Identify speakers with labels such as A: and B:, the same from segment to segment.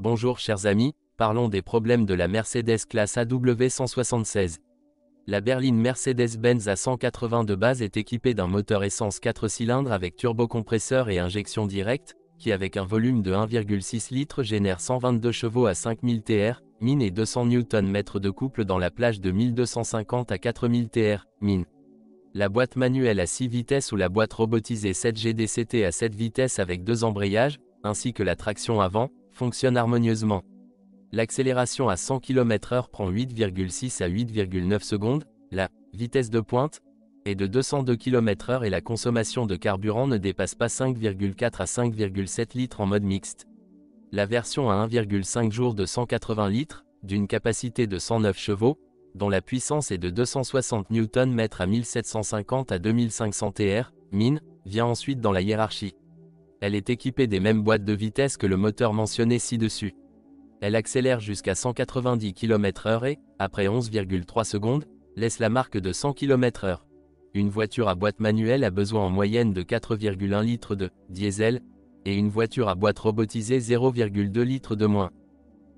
A: Bonjour chers amis, parlons des problèmes de la Mercedes classe AW 176. La berline Mercedes-Benz A180 de base est équipée d'un moteur essence 4 cylindres avec turbocompresseur et injection directe, qui avec un volume de 1,6 litres génère 122 chevaux à 5000 TR, min et 200 Nm de couple dans la plage de 1250 à 4000 TR, min. La boîte manuelle à 6 vitesses ou la boîte robotisée 7G DCT à 7 vitesses avec 2 embrayages, ainsi que la traction avant, fonctionne harmonieusement. L'accélération à 100 km/h prend 8,6 à 8,9 secondes, la vitesse de pointe est de 202 km/h et la consommation de carburant ne dépasse pas 5,4 à 5,7 litres en mode mixte. La version à 1,5 jours de 180 litres, d'une capacité de 109 chevaux, dont la puissance est de 260 Nm à 1750 à 2500 TR, min, vient ensuite dans la hiérarchie. Elle est équipée des mêmes boîtes de vitesse que le moteur mentionné ci-dessus. Elle accélère jusqu'à 190 km/h et, après 11,3 secondes, laisse la marque de 100 km/h. Une voiture à boîte manuelle a besoin en moyenne de 4,1 litres de diesel, et une voiture à boîte robotisée 0,2 litres de moins.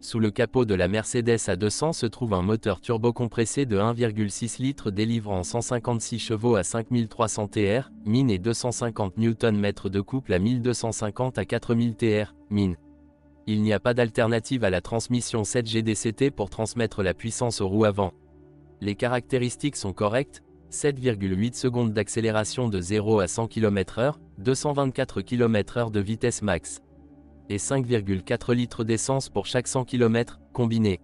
A: Sous le capot de la Mercedes A200 se trouve un moteur turbocompressé de 1,6 litres délivrant 156 chevaux à 5300 TR, min et 250 Nm de couple à 1250 à 4000 TR, min. Il n'y a pas d'alternative à la transmission 7G DCT pour transmettre la puissance aux roues avant. Les caractéristiques sont correctes, 7,8 secondes d'accélération de 0 à 100 km/h, 224 km/h de vitesse max. Et 5,4 litres d'essence pour chaque 100 km, combiné.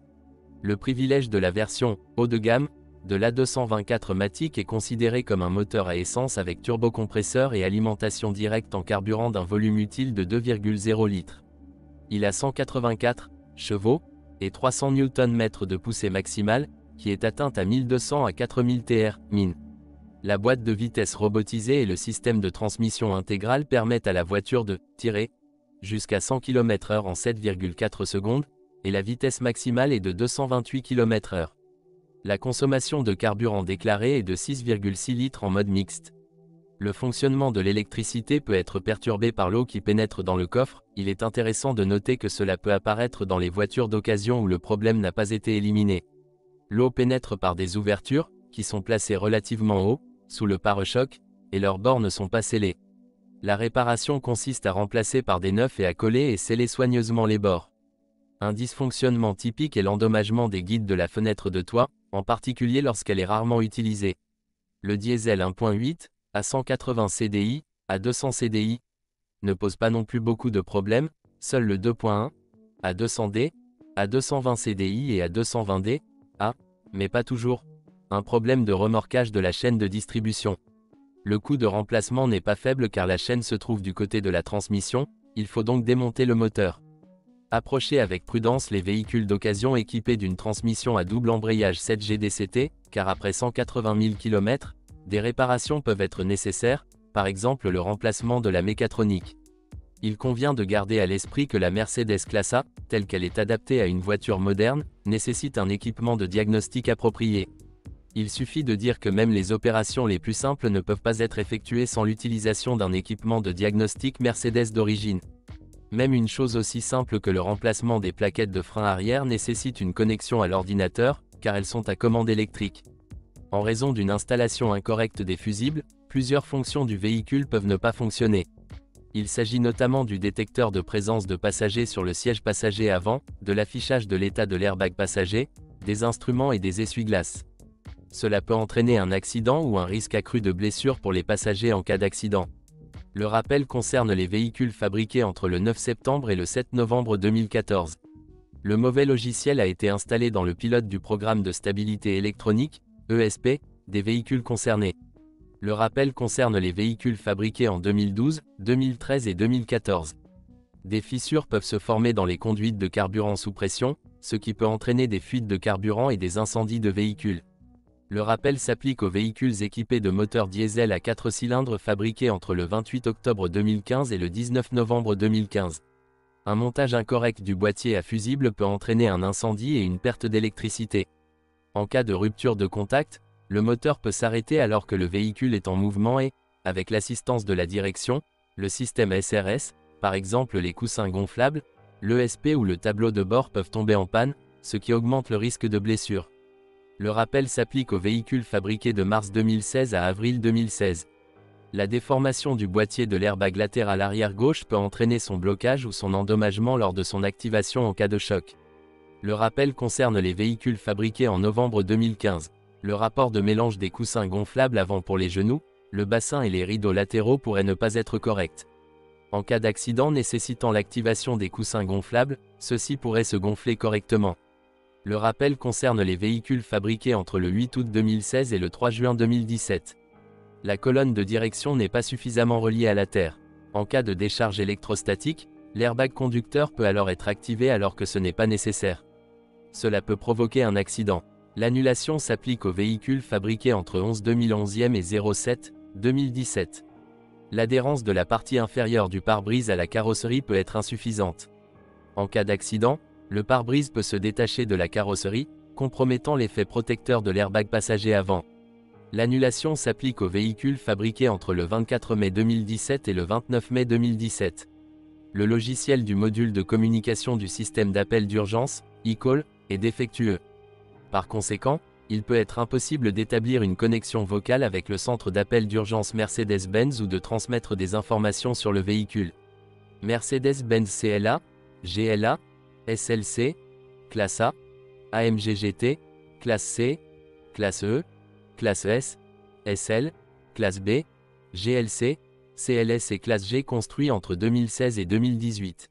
A: Le privilège de la version haut de gamme de l'A224 Matic est considéré comme un moteur à essence avec turbocompresseur et alimentation directe en carburant d'un volume utile de 2,0 litres. Il a 184 chevaux et 300 Nm de poussée maximale, qui est atteinte à 1200 à 4000 TR, min. La boîte de vitesse robotisée et le système de transmission intégrale permettent à la voiture de tirer jusqu'à 100 km/h en 7,4 secondes, et la vitesse maximale est de 228 km/h. La consommation de carburant déclarée est de 6,6 litres en mode mixte. Le fonctionnement de l'électricité peut être perturbé par l'eau qui pénètre dans le coffre. Il est intéressant de noter que cela peut apparaître dans les voitures d'occasion où le problème n'a pas été éliminé. L'eau pénètre par des ouvertures, qui sont placées relativement haut, sous le pare-choc, et leurs bords ne sont pas scellés. La réparation consiste à remplacer par des neufs et à coller et sceller soigneusement les bords. Un dysfonctionnement typique est l'endommagement des guides de la fenêtre de toit, en particulier lorsqu'elle est rarement utilisée. Le diesel 1.8, à 180 CDI, à 200 CDI, ne pose pas non plus beaucoup de problèmes, seul le 2.1, à 200D, à 220 CDI et à 220D, a, mais pas toujours, un problème de remorquage de la chaîne de distribution. Le coût de remplacement n'est pas faible car la chaîne se trouve du côté de la transmission, il faut donc démonter le moteur. Approchez avec prudence les véhicules d'occasion équipés d'une transmission à double embrayage 7G DCT, car après 180 000 km, des réparations peuvent être nécessaires, par exemple le remplacement de la mécatronique. Il convient de garder à l'esprit que la Mercedes classe A, telle qu'elle est adaptée à une voiture moderne, nécessite un équipement de diagnostic approprié. Il suffit de dire que même les opérations les plus simples ne peuvent pas être effectuées sans l'utilisation d'un équipement de diagnostic Mercedes d'origine. Même une chose aussi simple que le remplacement des plaquettes de frein arrière nécessite une connexion à l'ordinateur, car elles sont à commande électrique. En raison d'une installation incorrecte des fusibles, plusieurs fonctions du véhicule peuvent ne pas fonctionner. Il s'agit notamment du détecteur de présence de passagers sur le siège passager avant, de l'affichage de l'état de l'airbag passager, des instruments et des essuie-glaces. Cela peut entraîner un accident ou un risque accru de blessure pour les passagers en cas d'accident. Le rappel concerne les véhicules fabriqués entre le 9 septembre et le 7 novembre 2014. Le mauvais logiciel a été installé dans le pilote du programme de stabilité électronique, ESP, des véhicules concernés. Le rappel concerne les véhicules fabriqués en 2012, 2013 et 2014. Des fissures peuvent se former dans les conduites de carburant sous pression, ce qui peut entraîner des fuites de carburant et des incendies de véhicules. Le rappel s'applique aux véhicules équipés de moteurs diesel à 4 cylindres fabriqués entre le 28 octobre 2015 et le 19 novembre 2015. Un montage incorrect du boîtier à fusible peut entraîner un incendie et une perte d'électricité. En cas de rupture de contact, le moteur peut s'arrêter alors que le véhicule est en mouvement et, avec l'assistance de la direction, le système SRS, par exemple les coussins gonflables, l'ESP ou le tableau de bord peuvent tomber en panne, ce qui augmente le risque de blessure. Le rappel s'applique aux véhicules fabriqués de mars 2016 à avril 2016. La déformation du boîtier de l'airbag latéral arrière gauche peut entraîner son blocage ou son endommagement lors de son activation en cas de choc. Le rappel concerne les véhicules fabriqués en novembre 2015. Le rapport de mélange des coussins gonflables avant pour les genoux, le bassin et les rideaux latéraux pourrait ne pas être correct. En cas d'accident nécessitant l'activation des coussins gonflables, ceux-ci pourraient se gonfler correctement. Le rappel concerne les véhicules fabriqués entre le 8 août 2016 et le 3 juin 2017. La colonne de direction n'est pas suffisamment reliée à la terre. En cas de décharge électrostatique, l'airbag conducteur peut alors être activé alors que ce n'est pas nécessaire. Cela peut provoquer un accident. L'annulation s'applique aux véhicules fabriqués entre 11 2011e et 07 2017. L'adhérence de la partie inférieure du pare-brise à la carrosserie peut être insuffisante. En cas d'accident, le pare-brise peut se détacher de la carrosserie, compromettant l'effet protecteur de l'airbag passager avant. L'annulation s'applique aux véhicules fabriqués entre le 24 mai 2017 et le 29 mai 2017. Le logiciel du module de communication du système d'appel d'urgence, eCall, est défectueux. Par conséquent, il peut être impossible d'établir une connexion vocale avec le centre d'appel d'urgence Mercedes-Benz ou de transmettre des informations sur le véhicule. Mercedes-Benz CLA, GLA, SLC, classe A, AMG GT, classe C, classe E, classe S, SL, classe B, GLC, CLS et classe G construits entre 2016 et 2018.